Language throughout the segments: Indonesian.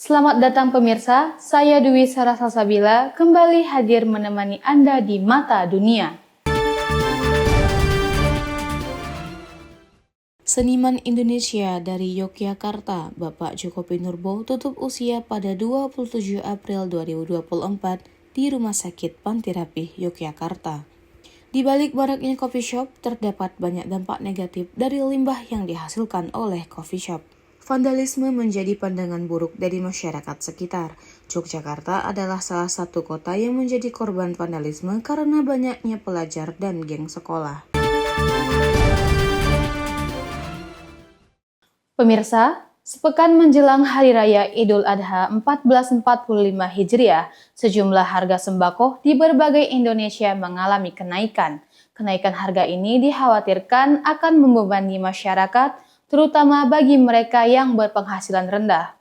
Selamat datang pemirsa, saya Dwi Sarasasabila kembali hadir menemani Anda di Mata Dunia. Seniman Indonesia dari Yogyakarta, Bapak Djoko Pinurbo tutup usia pada 27 April 2024 di Rumah Sakit Panti Rapih, Yogyakarta. Di balik maraknya coffee shop, terdapat banyak dampak negatif dari limbah yang dihasilkan oleh coffee shop. Vandalisme menjadi pandangan buruk dari masyarakat sekitar. Yogyakarta adalah salah satu kota yang menjadi korban vandalisme karena banyaknya pelajar dan geng sekolah. Pemirsa, sepekan menjelang Hari Raya Idul Adha 1445 Hijriah, sejumlah harga sembako di berbagai Indonesia mengalami kenaikan. Kenaikan harga ini dikhawatirkan akan membebani masyarakat, terutama bagi mereka yang berpenghasilan rendah.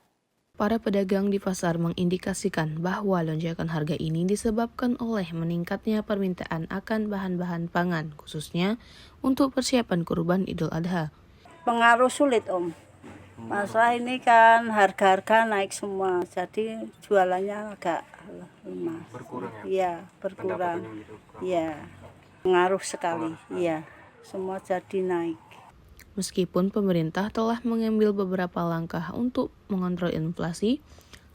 Para pedagang di pasar mengindikasikan bahwa lonjakan harga ini disebabkan oleh meningkatnya permintaan akan bahan-bahan pangan, khususnya untuk persiapan kurban Idul Adha. Pengaruh sulit, Om. Masalah ini kan harga-harga naik semua, jadi jualannya agak lemah. Berkurang ya? Iya, berkurang. Iya, pengaruh sekali. Iya, semua jadi naik. Meskipun pemerintah telah mengambil beberapa langkah untuk mengontrol inflasi,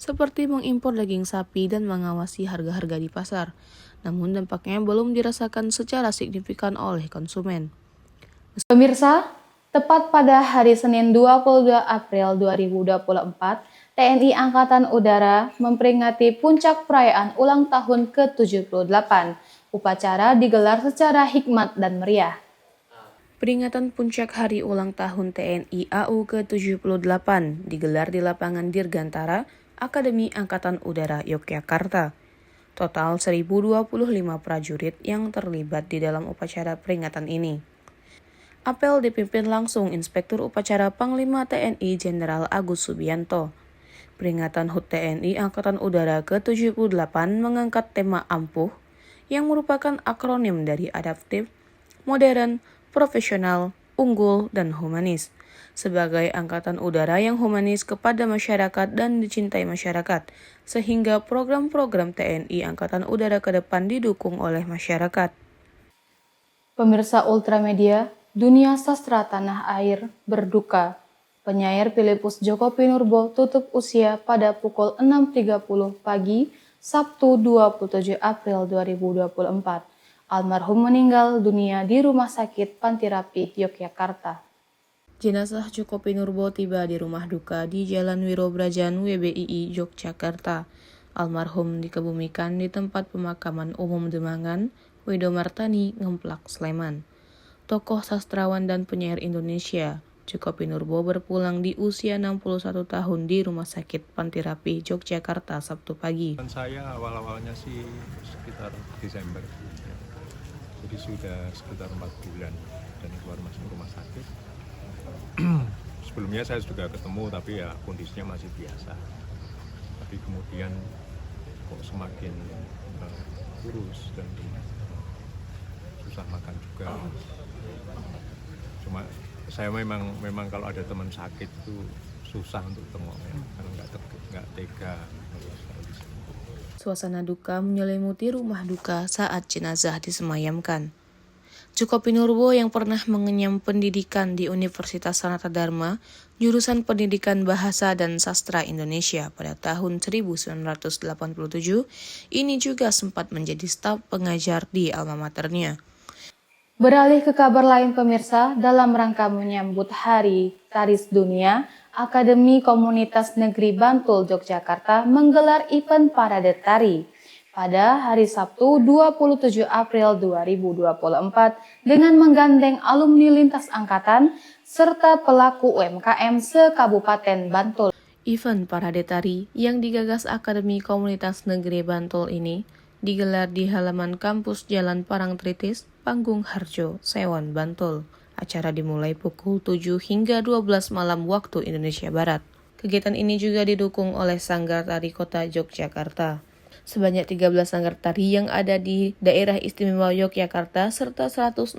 seperti mengimpor daging sapi dan mengawasi harga-harga di pasar, namun dampaknya belum dirasakan secara signifikan oleh konsumen. Pemirsa, tepat pada hari Senin 22 April 2024, TNI Angkatan Udara memperingati puncak perayaan ulang tahun ke-78. Upacara digelar secara hikmat dan meriah. Peringatan puncak hari ulang tahun TNI AU ke-78 digelar di lapangan Dirgantara, Akademi Angkatan Udara Yogyakarta. Total 1025 prajurit yang terlibat di dalam upacara peringatan ini. Apel dipimpin langsung Inspektur Upacara Panglima TNI Jenderal Agus Subianto. Peringatan HUT TNI Angkatan Udara ke-78 mengangkat tema AMPUH, yang merupakan akronim dari adaptif, modern, profesional, unggul, dan humanis. Sebagai angkatan udara yang humanis kepada masyarakat dan dicintai masyarakat, sehingga program-program TNI Angkatan Udara ke depan didukung oleh masyarakat. Pemirsa Ultramedia, dunia sastra tanah air berduka. Penyair Filipus Djoko Pinurbo tutup usia pada pukul 6.30 pagi, Sabtu 27 April 2024. Almarhum meninggal dunia di Rumah Sakit Panti Rapih, Yogyakarta. Jenazah Djoko Pinurbo tiba di rumah duka di Jalan Wirobrajan WBII, Yogyakarta. Almarhum dikebumikan di tempat pemakaman umum Demangan, Widomartani, Ngemplak, Sleman. Tokoh sastrawan dan penyair Indonesia, Djoko Pinurbo berpulang di usia 61 tahun di Rumah Sakit Panti Rapih, Yogyakarta, Sabtu pagi. Saya awal-awalnya sih sekitar Desember. Jadi sudah sekitar 4 bulan dan keluar masuk rumah sakit. Sebelumnya saya sudah ketemu tapi ya kondisinya masih biasa. Tapi kemudian kok semakin kurus dan susah makan juga. Cuma saya memang kalau ada teman sakit itu susah untuk tengok ya, karena nggak tega. Suasana duka menyelimuti rumah duka saat jenazah disemayamkan. Djoko Pinurbo yang pernah mengenyam pendidikan di Universitas Sanata Dharma, jurusan Pendidikan Bahasa dan Sastra Indonesia pada tahun 1987, ini juga sempat menjadi staf pengajar di alma maternya. Beralih ke kabar lain pemirsa, dalam rangka menyambut Hari Taris Dunia, Akademi Komunitas Negeri Bantul Yogyakarta menggelar event Parade Tari pada hari Sabtu 27 April 2024 dengan menggandeng alumni lintas angkatan serta pelaku UMKM se-Kabupaten Bantul. Event Parade Tari yang digagas Akademi Komunitas Negeri Bantul ini digelar di halaman kampus Jalan Parangtritis, Panggung Harjo, Sewon, Bantul. Acara dimulai pukul 7 hingga 12 malam waktu Indonesia Barat. Kegiatan ini juga didukung oleh Sanggar Tari Kota Yogyakarta. Sebanyak 13 sanggar tari yang ada di daerah istimewa Yogyakarta serta 163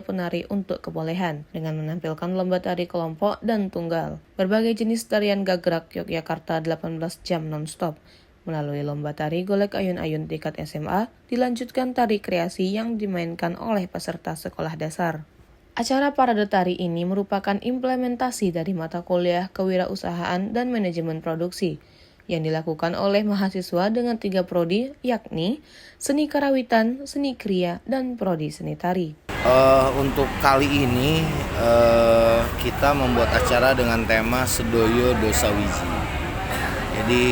penari untuk kebolehan dengan menampilkan lomba tari kelompok dan tunggal. Berbagai jenis tarian gagrak Yogyakarta 18 jam non-stop. Melalui lomba tari golek ayun-ayun tingkat SMA, dilanjutkan tari kreasi yang dimainkan oleh peserta sekolah dasar. Acara parade tari ini merupakan implementasi dari mata kuliah kewirausahaan dan manajemen produksi yang dilakukan oleh mahasiswa dengan 3 prodi, yakni Seni Karawitan, Seni Kriya, dan Prodi Seni Tari. Untuk kali ini kita membuat acara dengan tema Sedoyo Dosa Wiji. Jadi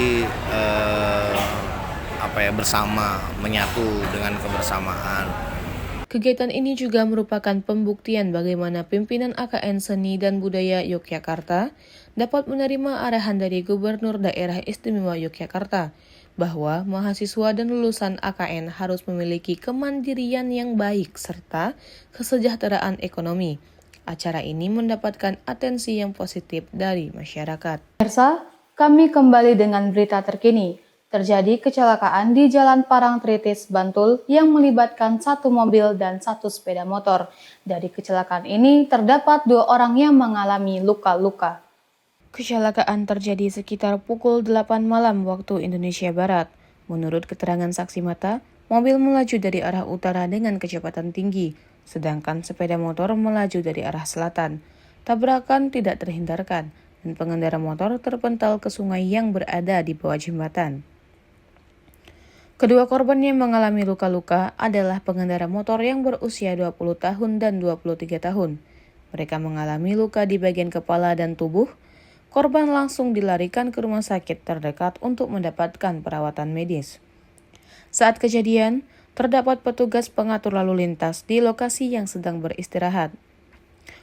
bersama, menyatu dengan kebersamaan. Kegiatan ini juga merupakan pembuktian bagaimana pimpinan AKN Seni dan Budaya Yogyakarta dapat menerima arahan dari Gubernur Daerah Istimewa Yogyakarta bahwa mahasiswa dan lulusan AKN harus memiliki kemandirian yang baik serta kesejahteraan ekonomi. Acara ini mendapatkan atensi yang positif dari masyarakat. Pemirsa, kami kembali dengan berita terkini. Terjadi kecelakaan di Jalan Parangtritis, Bantul yang melibatkan 1 mobil dan 1 sepeda motor. Dari kecelakaan ini terdapat 2 orang yang mengalami luka-luka. Kecelakaan terjadi sekitar pukul 8 malam waktu Indonesia Barat. Menurut keterangan saksi mata, mobil melaju dari arah utara dengan kecepatan tinggi, sedangkan sepeda motor melaju dari arah selatan. Tabrakan tidak terhindarkan, dan pengendara motor terpental ke sungai yang berada di bawah jembatan. Kedua korban yang mengalami luka-luka adalah pengendara motor yang berusia 20 tahun dan 23 tahun. Mereka mengalami luka di bagian kepala dan tubuh. Korban langsung dilarikan ke rumah sakit terdekat untuk mendapatkan perawatan medis. Saat kejadian, terdapat petugas pengatur lalu lintas di lokasi yang sedang beristirahat.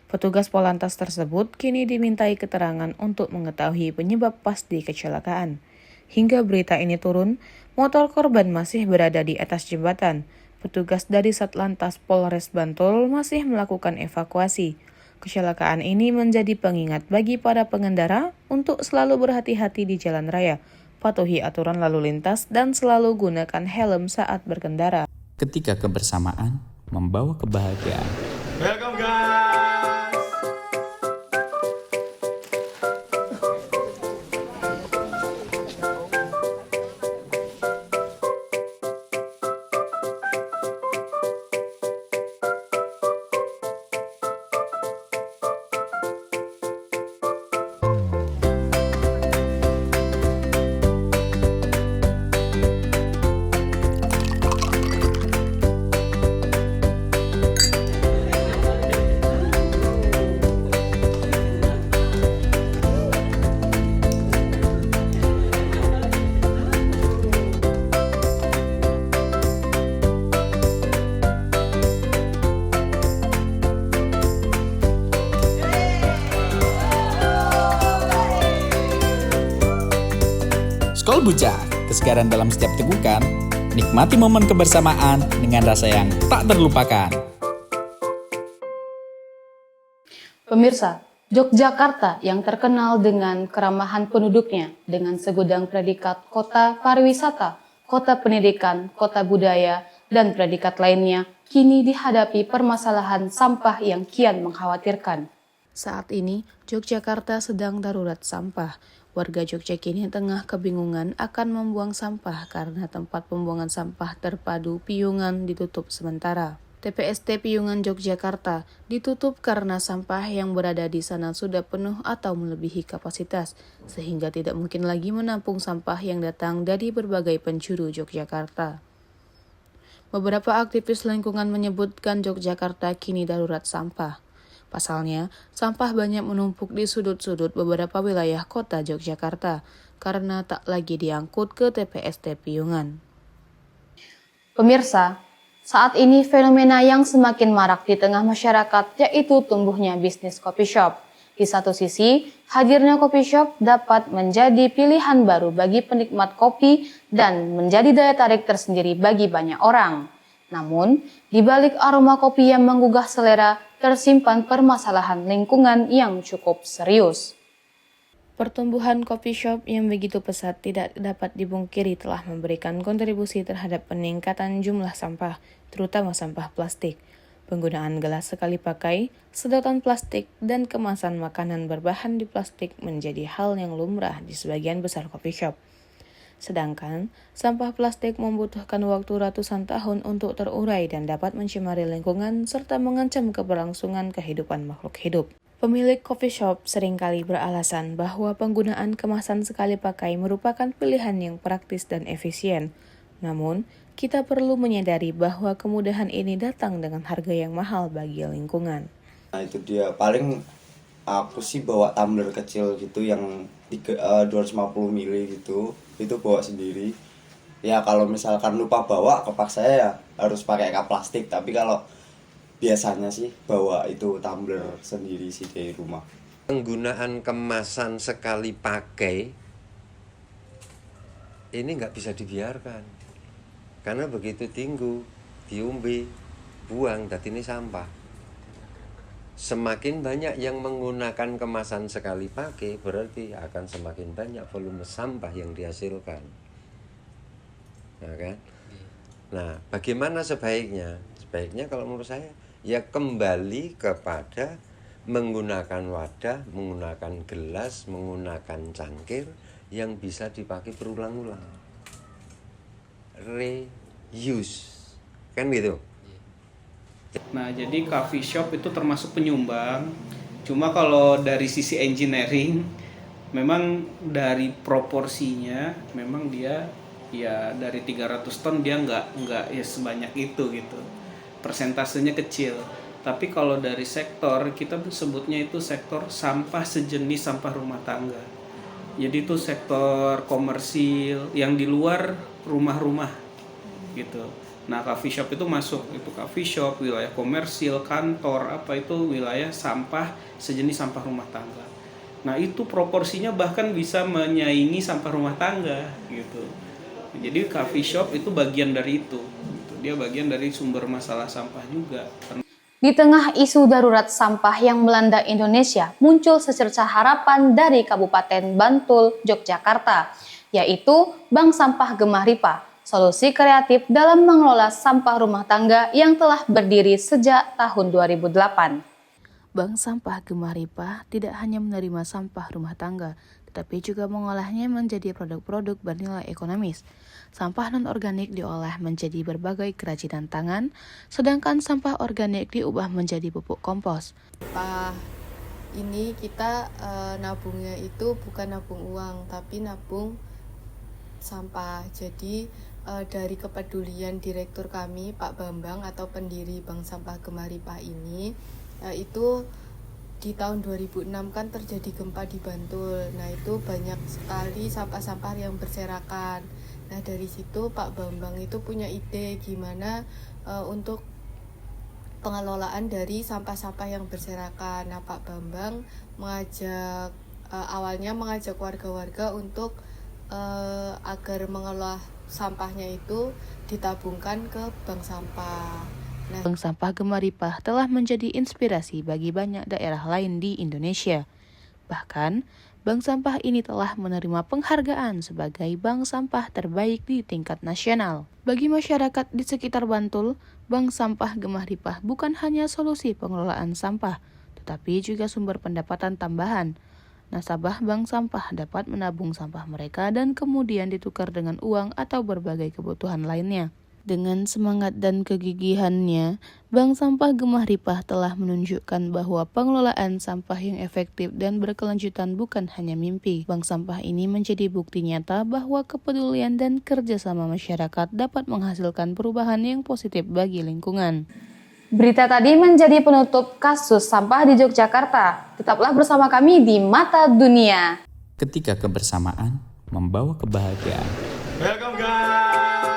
Petugas Polantas tersebut kini dimintai keterangan untuk mengetahui penyebab pasti kecelakaan. Hingga berita ini turun, motor korban masih berada di atas jembatan. Petugas dari Satlantas Polres Bantul masih melakukan evakuasi. Kecelakaan ini menjadi pengingat bagi para pengendara untuk selalu berhati-hati di jalan raya, patuhi aturan lalu lintas, dan selalu gunakan helm saat berkendara. Ketika kebersamaan membawa kebahagiaan. Welcome guys! Skol Bujang, kesegaran dalam setiap tegukan, nikmati momen kebersamaan dengan rasa yang tak terlupakan. Pemirsa, Yogyakarta yang terkenal dengan keramahan penduduknya, dengan segudang predikat kota pariwisata, kota pendidikan, kota budaya, dan predikat lainnya, kini dihadapi permasalahan sampah yang kian mengkhawatirkan. Saat ini, Yogyakarta sedang darurat sampah. Warga Jogja kini tengah kebingungan akan membuang sampah karena tempat pembuangan sampah terpadu Piungan ditutup sementara. TPST Piungan Yogyakarta ditutup karena sampah yang berada di sana sudah penuh atau melebihi kapasitas, sehingga tidak mungkin lagi menampung sampah yang datang dari berbagai penjuru Yogyakarta. Beberapa aktivis lingkungan menyebutkan Yogyakarta kini darurat sampah. Pasalnya, sampah banyak menumpuk di sudut-sudut beberapa wilayah kota Yogyakarta karena tak lagi diangkut ke TPST Piungan. Pemirsa, saat ini fenomena yang semakin marak di tengah masyarakat yaitu tumbuhnya bisnis coffee shop. Di satu sisi, hadirnya coffee shop dapat menjadi pilihan baru bagi penikmat kopi dan menjadi daya tarik tersendiri bagi banyak orang. Namun, di balik aroma kopi yang menggugah selera, tersimpan permasalahan lingkungan yang cukup serius. Pertumbuhan coffee shop yang begitu pesat tidak dapat dipungkiri telah memberikan kontribusi terhadap peningkatan jumlah sampah, terutama sampah plastik. Penggunaan gelas sekali pakai, sedotan plastik, dan kemasan makanan berbahan di plastik menjadi hal yang lumrah di sebagian besar coffee shop. Sedangkan, sampah plastik membutuhkan waktu ratusan tahun untuk terurai dan dapat mencemari lingkungan serta mengancam keberlangsungan kehidupan makhluk hidup. Pemilik coffee shop seringkali beralasan bahwa penggunaan kemasan sekali pakai merupakan pilihan yang praktis dan efisien. Namun, kita perlu menyadari bahwa kemudahan ini datang dengan harga yang mahal bagi lingkungan. Nah itu dia, paling aku sih bawa tumbler kecil gitu yang 250 ml gitu, itu bawa sendiri. Ya kalau misalkan lupa bawa, kepaksa ya harus pakai cup plastik, tapi kalau biasanya sih bawa itu tumbler sendiri sih dari rumah. Penggunaan kemasan sekali pakai ini nggak bisa dibiarkan, karena begitu tinggu, diumbe, buang, dan ini sampah. Semakin banyak yang menggunakan kemasan sekali pakai, berarti akan semakin banyak volume sampah yang dihasilkan. Nah, kan? Nah, bagaimana sebaiknya? Sebaiknya kalau menurut saya, ya kembali kepada menggunakan wadah, menggunakan gelas, menggunakan cangkir yang bisa dipakai berulang-ulang. Reuse, kan gitu. Nah, jadi coffee shop itu termasuk penyumbang. Cuma kalau dari sisi engineering, memang dari proporsinya, memang dia ya dari 300 ton dia nggak ya sebanyak itu gitu. Persentasenya kecil. Tapi kalau dari sektor, kita sebutnya itu sektor sampah sejenis sampah rumah tangga. Jadi itu sektor komersil yang di luar rumah-rumah gitu. Nah, coffee shop itu masuk, itu coffee shop, wilayah komersil, kantor, apa itu wilayah sampah sejenis sampah rumah tangga. Nah, itu proporsinya bahkan bisa menyaingi sampah rumah tangga gitu. Jadi coffee shop itu bagian dari itu. Dia bagian dari sumber masalah sampah juga. Di tengah isu darurat sampah yang melanda Indonesia, muncul secercah harapan dari Kabupaten Bantul, Yogyakarta, yaitu Bank Sampah Gemah Ripah. Solusi kreatif dalam mengelola sampah rumah tangga yang telah berdiri sejak tahun 2008. Bank Sampah Gemah Ripah tidak hanya menerima sampah rumah tangga, tetapi juga mengolahnya menjadi produk-produk bernilai ekonomis. Sampah non-organik diolah menjadi berbagai kerajinan tangan, sedangkan sampah organik diubah menjadi pupuk kompos. Ini kita nabungnya itu bukan nabung uang, tapi nabung sampah. Jadi dari kepedulian direktur kami, Pak Bambang atau pendiri Bank Sampah Gemah Ripah ini, itu di tahun 2006 kan terjadi gempa di Bantul. Nah, itu banyak sekali sampah-sampah yang berserakan. Nah, dari situ Pak Bambang itu punya ide gimana untuk pengelolaan dari sampah-sampah yang berserakan. Nah, Pak Bambang awalnya mengajak warga-warga untuk agar mengolah sampahnya itu ditabungkan ke bank sampah. Nah, Bank Sampah Gemah Ripah telah menjadi inspirasi bagi banyak daerah lain di Indonesia. Bahkan, bank sampah ini telah menerima penghargaan sebagai bank sampah terbaik di tingkat nasional. Bagi masyarakat di sekitar Bantul, Bank Sampah Gemah Ripah bukan hanya solusi pengelolaan sampah, tetapi juga sumber pendapatan tambahan. Nasabah bank sampah dapat menabung sampah mereka dan kemudian ditukar dengan uang atau berbagai kebutuhan lainnya. Dengan semangat dan kegigihannya, Bank Sampah Gemah Ripah telah menunjukkan bahwa pengelolaan sampah yang efektif dan berkelanjutan bukan hanya mimpi. Bank sampah ini menjadi bukti nyata bahwa kepedulian dan kerjasama masyarakat dapat menghasilkan perubahan yang positif bagi lingkungan. Berita tadi menjadi penutup kasus sampah di Yogyakarta. Tetaplah bersama kami di Mata Dunia. Ketika kebersamaan membawa kebahagiaan. Welcome guys.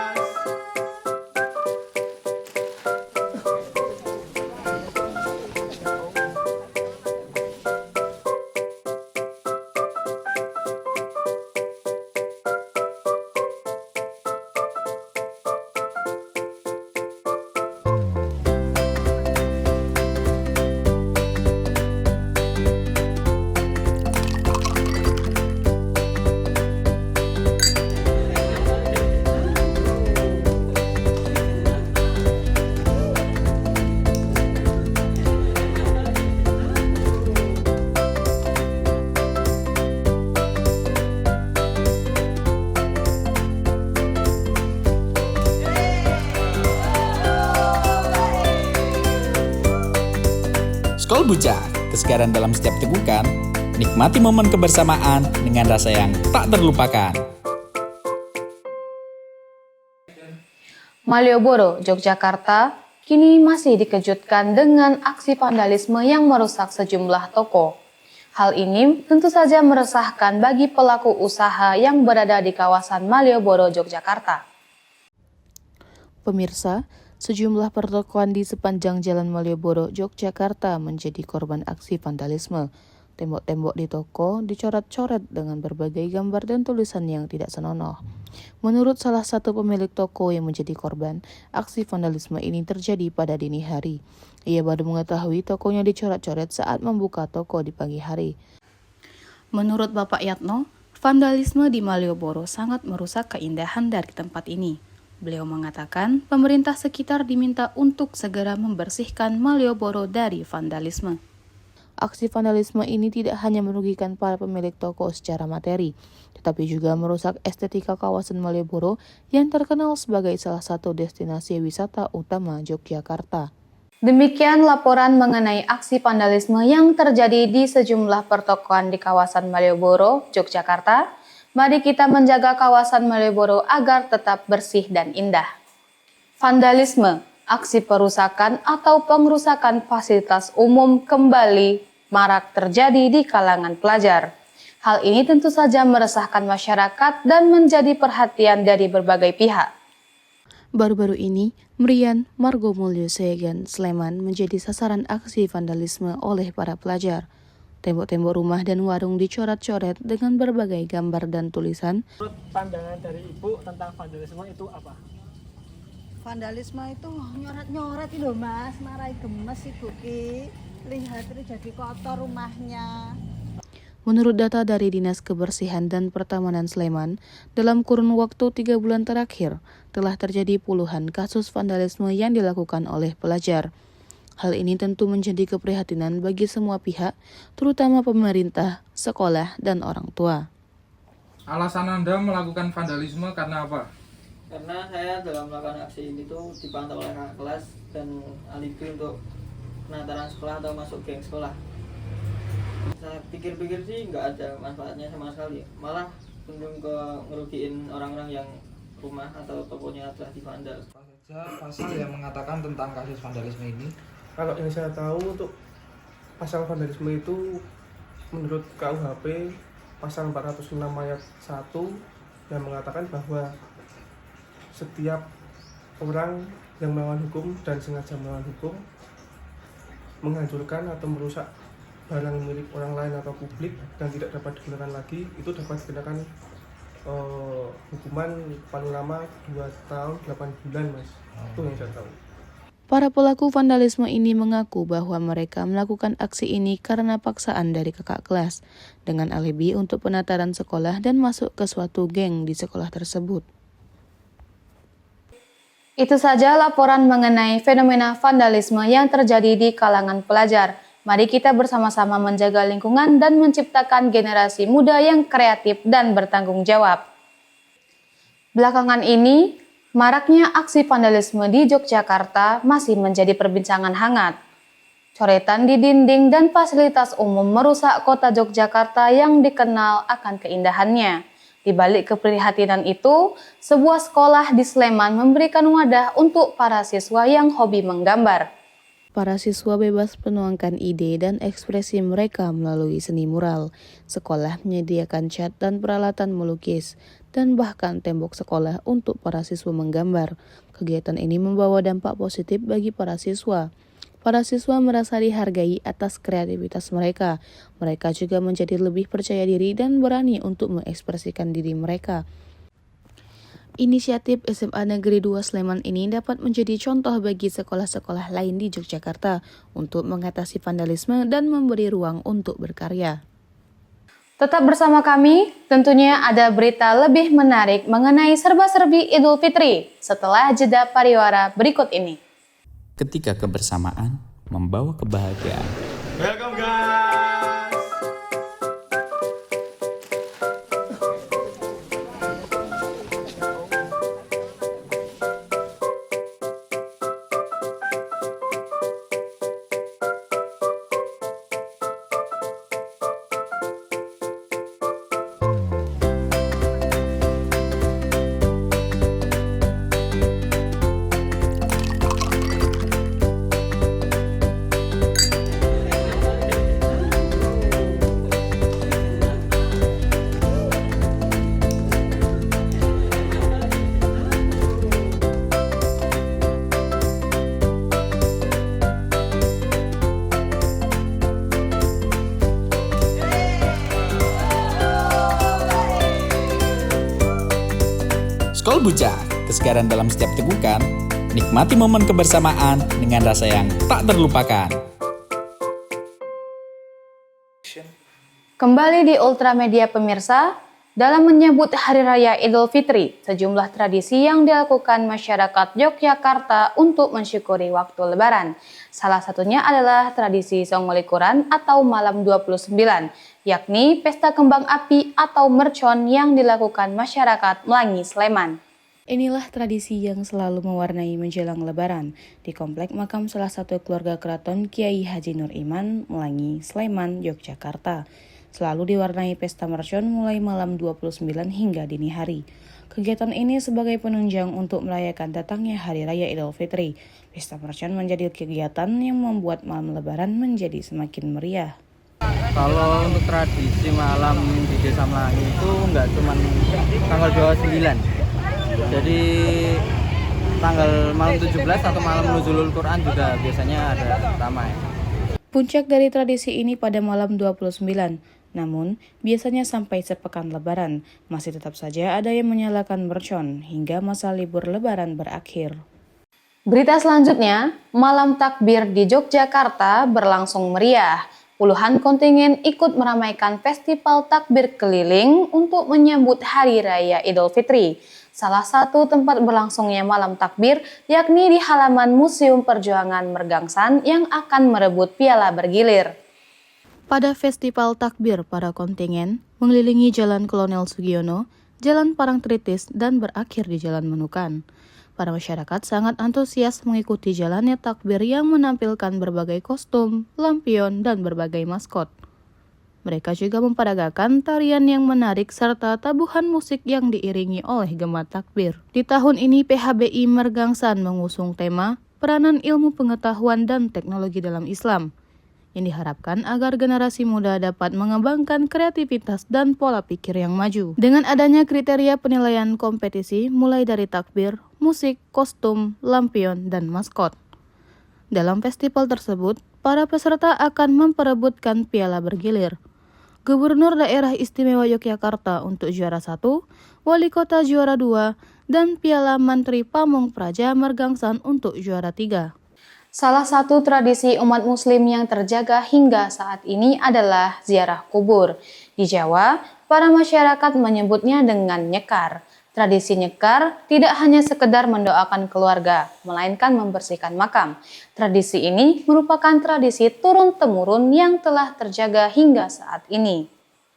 Skol Bujang, kesegaran dalam setiap tegukan, nikmati momen kebersamaan dengan rasa yang tak terlupakan. Malioboro, Yogyakarta, kini masih dikejutkan dengan aksi vandalisme yang merusak sejumlah toko. Hal ini tentu saja meresahkan bagi pelaku usaha yang berada di kawasan Malioboro, Yogyakarta. Pemirsa, sejumlah pertokoan di sepanjang Jalan Malioboro, Yogyakarta menjadi korban aksi vandalisme. Tembok-tembok di toko dicoret-coret dengan berbagai gambar dan tulisan yang tidak senonoh. Menurut salah satu pemilik toko yang menjadi korban, aksi vandalisme ini terjadi pada dini hari. Ia baru mengetahui tokonya dicoret-coret saat membuka toko di pagi hari. Menurut Bapak Yatno, vandalisme di Malioboro sangat merusak keindahan dari tempat ini. Beliau mengatakan pemerintah sekitar diminta untuk segera membersihkan Malioboro dari vandalisme. Aksi vandalisme ini tidak hanya merugikan para pemilik toko secara materi, tetapi juga merusak estetika kawasan Malioboro yang terkenal sebagai salah satu destinasi wisata utama Yogyakarta. Demikian laporan mengenai aksi vandalisme yang terjadi di sejumlah pertokoan di kawasan Malioboro, Yogyakarta. Mari kita menjaga kawasan Malioboro agar tetap bersih dan indah. Vandalisme, aksi perusakan atau pengrusakan fasilitas umum kembali marak terjadi di kalangan pelajar. Hal ini tentu saja meresahkan masyarakat dan menjadi perhatian dari berbagai pihak. Baru-baru ini, Merian, Margomulyo Segan, Sleman menjadi sasaran aksi vandalisme oleh para pelajar. Tembok-tembok rumah dan warung dicoret-coret dengan berbagai gambar dan tulisan. Menurut pandangan dari Ibu tentang vandalisme itu apa? Vandalisme itu nyoret-nyoret itu Mas, marai gemes Ibu Ki. Lihat itu jadi kotor rumahnya. Menurut data dari Dinas Kebersihan dan Pertamanan Sleman, dalam kurun waktu 3 bulan terakhir, telah terjadi puluhan kasus vandalisme yang dilakukan oleh pelajar. Hal ini tentu menjadi keprihatinan bagi semua pihak, terutama pemerintah, sekolah, dan orang tua. Alasan Anda melakukan vandalisme karena apa? Karena saya dalam melakukan aksi ini tuh dipantau oleh kakak kelas dan alibi untuk penataran sekolah atau masuk geng sekolah. Saya pikir-pikir sih nggak ada manfaatnya sama sekali, malah cenderung ke ngerugiin orang-orang yang rumah atau tokonya telah divandal. Apa saja pasal yang mengatakan tentang kasus vandalisme ini? Kalau yang saya tahu untuk pasal vandalisme itu menurut KUHP pasal 406 ayat 1 yang mengatakan bahwa setiap orang yang melawan hukum dan sengaja melawan hukum menghancurkan atau merusak barang milik orang lain atau publik dan tidak dapat digunakan lagi, itu dapat dikenakan hukuman paling lama 2 tahun 8 bulan Mas. Itu yang saya tahu. Para pelaku vandalisme ini mengaku bahwa mereka melakukan aksi ini karena paksaan dari kakak kelas, dengan alibi untuk penataran sekolah dan masuk ke suatu geng di sekolah tersebut. Itu saja laporan mengenai fenomena vandalisme yang terjadi di kalangan pelajar. Mari kita bersama-sama menjaga lingkungan dan menciptakan generasi muda yang kreatif dan bertanggung jawab. Belakangan ini, maraknya aksi vandalisme di Yogyakarta masih menjadi perbincangan hangat. Coretan di dinding dan fasilitas umum merusak kota Yogyakarta yang dikenal akan keindahannya. Di balik keprihatinan itu, sebuah sekolah di Sleman memberikan wadah untuk para siswa yang hobi menggambar. Para siswa bebas menuangkan ide dan ekspresi mereka melalui seni mural. Sekolah menyediakan cat dan peralatan melukis, dan bahkan tembok sekolah untuk para siswa menggambar. Kegiatan ini membawa dampak positif bagi para siswa. Para siswa merasa dihargai atas kreativitas mereka. Mereka juga menjadi lebih percaya diri dan berani untuk mengekspresikan diri mereka. Inisiatif SMA Negeri 2 Sleman ini dapat menjadi contoh bagi sekolah-sekolah lain di Yogyakarta untuk mengatasi vandalisme dan memberi ruang untuk berkarya. Tetap bersama kami, tentunya ada berita lebih menarik mengenai serba-serbi Idul Fitri setelah jeda pariwara berikut ini. Ketika kebersamaan membawa kebahagiaan. Welcome guys. Skol Bujang, kesegaran dalam setiap tegukan, nikmati momen kebersamaan dengan rasa yang tak terlupakan. Kembali di Ultramedia pemirsa, dalam menyambut Hari Raya Idul Fitri, sejumlah tradisi yang dilakukan masyarakat Yogyakarta untuk mensyukuri waktu Lebaran. Salah satunya adalah tradisi Songolikuran atau Malam 29, yakni pesta kembang api atau mercon yang dilakukan masyarakat Melangi Sleman. Inilah tradisi yang selalu mewarnai menjelang Lebaran di komplek makam salah satu keluarga keraton Kiai Haji Nur Iman, Melangi, Sleman, Yogyakarta. Selalu diwarnai pesta mercon mulai malam 29 hingga dini hari. Kegiatan ini sebagai penunjang untuk merayakan datangnya Hari Raya Idul Fitri. Pesta mercon menjadi kegiatan yang membuat malam Lebaran menjadi semakin meriah. Kalau untuk tradisi malam di Desa Melangi itu nggak cuma tanggal 29. Jadi tanggal malam 17 atau malam Nuzulul Quran juga biasanya ada ramai. Puncak dari tradisi ini pada malam 29. Namun, biasanya sampai sepekan Lebaran, masih tetap saja ada yang menyalakan mercon hingga masa libur Lebaran berakhir. Berita selanjutnya, malam takbir di Yogyakarta berlangsung meriah. Puluhan kontingen ikut meramaikan festival takbir keliling untuk menyambut Hari Raya Idul Fitri. Salah satu tempat berlangsungnya malam takbir yakni di halaman Museum Perjuangan Mergangsan yang akan merebut piala bergilir. Pada festival takbir, para kontingen mengelilingi Jalan Kolonel Sugiono, Jalan Parangtritis, dan berakhir di Jalan Menukan. Para masyarakat sangat antusias mengikuti jalannya takbir yang menampilkan berbagai kostum, lampion, dan berbagai maskot. Mereka juga memperagakan tarian yang menarik serta tabuhan musik yang diiringi oleh gema takbir. Di tahun ini PHBI Mergangsan mengusung tema Peranan Ilmu Pengetahuan dan Teknologi dalam Islam, yang diharapkan agar generasi muda dapat mengembangkan kreativitas dan pola pikir yang maju. Dengan adanya kriteria penilaian kompetisi mulai dari takbir, musik, kostum, lampion, dan maskot. Dalam festival tersebut, para peserta akan memperebutkan piala bergilir. Gubernur Daerah Istimewa Yogyakarta untuk juara 1, Wali Kota juara 2, dan Piala Mantri Pamong Praja Mergangsan untuk juara 3. Salah satu tradisi umat muslim yang terjaga hingga saat ini adalah ziarah kubur. Di Jawa, para masyarakat menyebutnya dengan nyekar. Tradisi nyekar tidak hanya sekedar mendoakan keluarga, melainkan membersihkan makam. Tradisi ini merupakan tradisi turun-temurun yang telah terjaga hingga saat ini.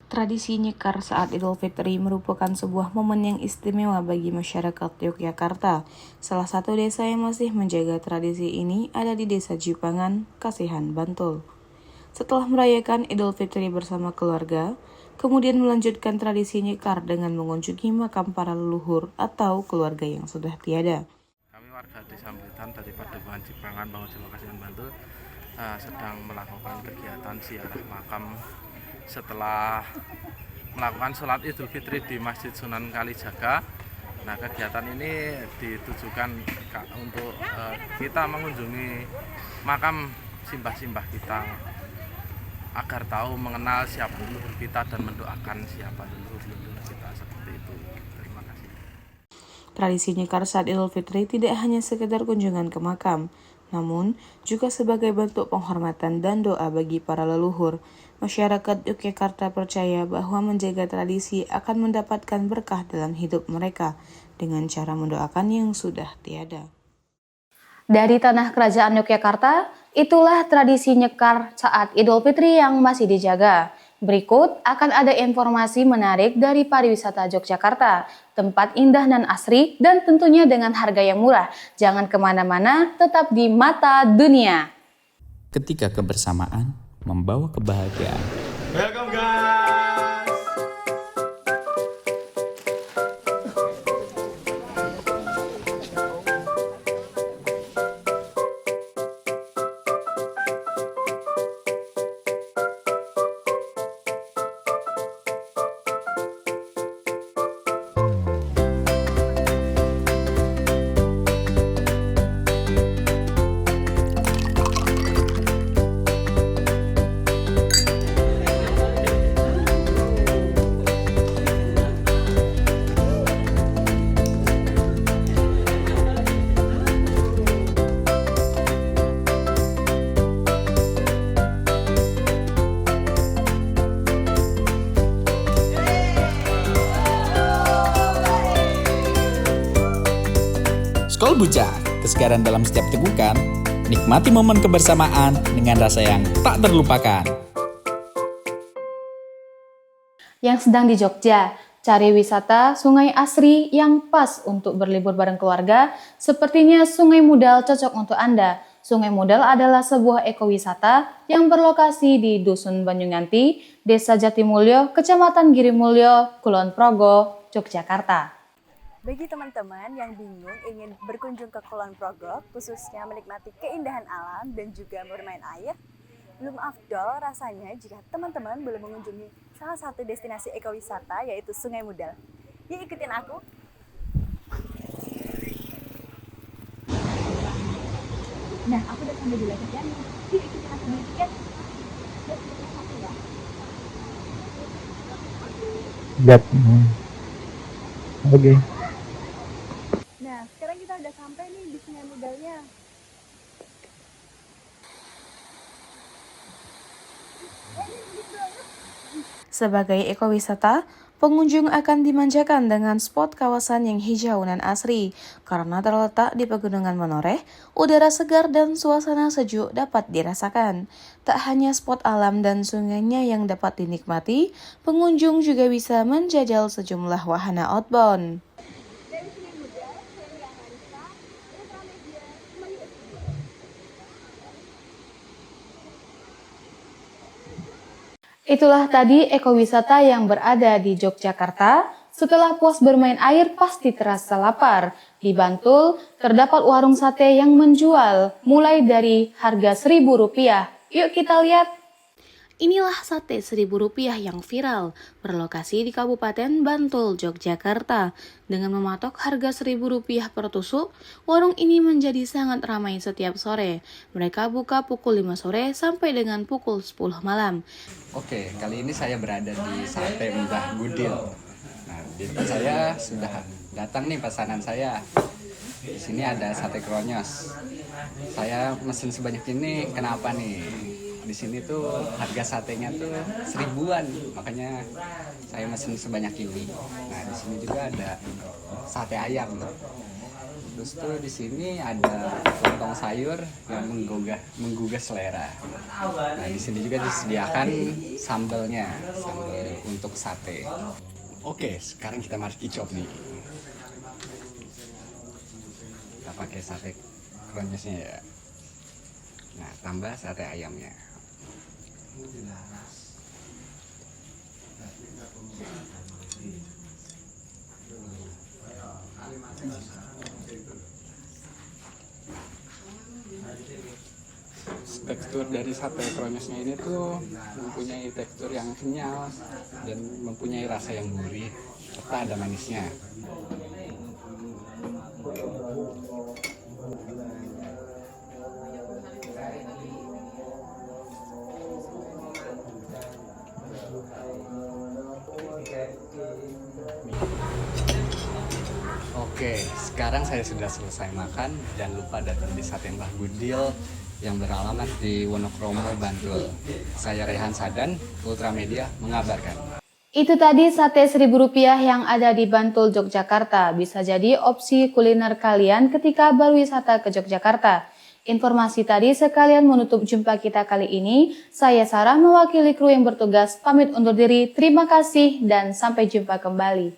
Tradisi nyekar saat Idul Fitri merupakan sebuah momen yang istimewa bagi masyarakat Yogyakarta. Salah satu desa yang masih menjaga tradisi ini ada di Desa Jipangan, Kasihan, Bantul. Setelah merayakan Idul Fitri bersama keluarga, kemudian melanjutkan tradisi nyekar dengan mengunjungi makam para leluhur atau keluarga yang sudah tiada. Kami warga Desa Mblitan dari Padepokan Jipangan, Bangun Kasihan, Bantul sedang melakukan kegiatan ziarah makam setelah melakukan sholat Idul Fitri di Masjid Sunan Kalijaga. Nah, kegiatan ini ditujukan untuk kita mengunjungi makam simbah-simbah kita agar tahu mengenal siapa leluhur kita dan mendoakan siapa leluhur kita, seperti itu. Terima kasih. Tradisi nyekar saat Idul Fitri tidak hanya sekedar kunjungan ke makam, namun juga sebagai bentuk penghormatan dan doa bagi para leluhur. Masyarakat Yogyakarta percaya bahwa menjaga tradisi akan mendapatkan berkah dalam hidup mereka dengan cara mendoakan yang sudah tiada. Dari tanah kerajaan Yogyakarta, itulah tradisi nyekar saat Idul Fitri yang masih dijaga. Berikut akan ada informasi menarik dari pariwisata Yogyakarta, tempat indah dan asri, dan tentunya dengan harga yang murah. Jangan kemana-mana, tetap di Mata Dunia. Ketika kebersamaan membawa kebahagiaan. Welcome guys. Skol Bujang, kesegaran dalam setiap tegukan, nikmati momen kebersamaan dengan rasa yang tak terlupakan. Yang sedang di Jogja, cari wisata Sungai Asri yang pas untuk berlibur bareng keluarga, sepertinya Sungai Mudal cocok untuk Anda. Sungai Mudal adalah sebuah ekowisata yang berlokasi di Dusun Banyunganti, Desa Jatimulyo, Kecamatan Girimulyo, Kulon Progo, Yogyakarta. Bagi teman-teman yang bingung ingin berkunjung ke Kulon Progo, khususnya menikmati keindahan alam dan juga bermain air, belum afdol rasanya jika teman-teman belum mengunjungi salah satu destinasi ekowisata yaitu Sungai Mudal. Yuk ikutin aku. Nah, aku udah sampai di lokasinya. Yuk ikutin aku beli tiket. Yap. Oke. Nah, sekarang kita udah sampai nih di Sungai Mudalnya. Sebagai ekowisata, pengunjung akan dimanjakan dengan spot kawasan yang hijau dan asri. Karena terletak di Pegunungan Menoreh, udara segar dan suasana sejuk dapat dirasakan. Tak hanya spot alam dan sungainya yang dapat dinikmati, pengunjung juga bisa menjajal sejumlah wahana outbound. Itulah tadi ekowisata yang berada di Yogyakarta. Setelah puas bermain air pasti terasa lapar. Di Bantul terdapat warung sate yang menjual mulai dari harga Rp1.000. Yuk kita lihat. Inilah sate Rp1.000 yang viral, berlokasi di Kabupaten Bantul, Yogyakarta. Dengan mematok harga Rp1.000 per tusuk, warung ini menjadi sangat ramai setiap sore. Mereka buka pukul 5 sore sampai dengan pukul 10 malam. Oke, kali ini saya berada di Sate Mbah Gudil. Nah, di depan saya sudah datang nih pesanan saya. Di sini ada sate kronyos. Saya mesen sebanyak ini, kenapa nih? Di sini tuh harga satenya tuh 1000-an, makanya saya mesen sebanyak ini. Nah, di sini juga ada sate ayam. Terus tuh di sini ada lontong sayur yang menggugah selera. Nah, di sini juga disediakan sambelnya, sambel untuk sate. Oke, sekarang kita mari kicop nih. Kita pakai sate kronyosnya ya. Nah, tambah sate ayamnya. Tekstur dari sate kronyosnya ini tuh mempunyai tekstur yang kenyal dan mempunyai rasa yang gurih serta ada manisnya. Oke, sekarang saya sudah selesai makan. Jangan lupa datang di Sate Mbah Gudil yang beralamat di Wonokromo, Bantul. Saya Rehan Sadan, Ultramedia mengabarkan. Itu tadi sate Rp1.000 yang ada di Bantul, Yogyakarta. Bisa jadi opsi kuliner kalian ketika berwisata ke Yogyakarta. Informasi tadi sekalian menutup jumpa kita kali ini. Saya Sarah mewakili kru yang bertugas pamit undur diri. Terima kasih dan sampai jumpa kembali.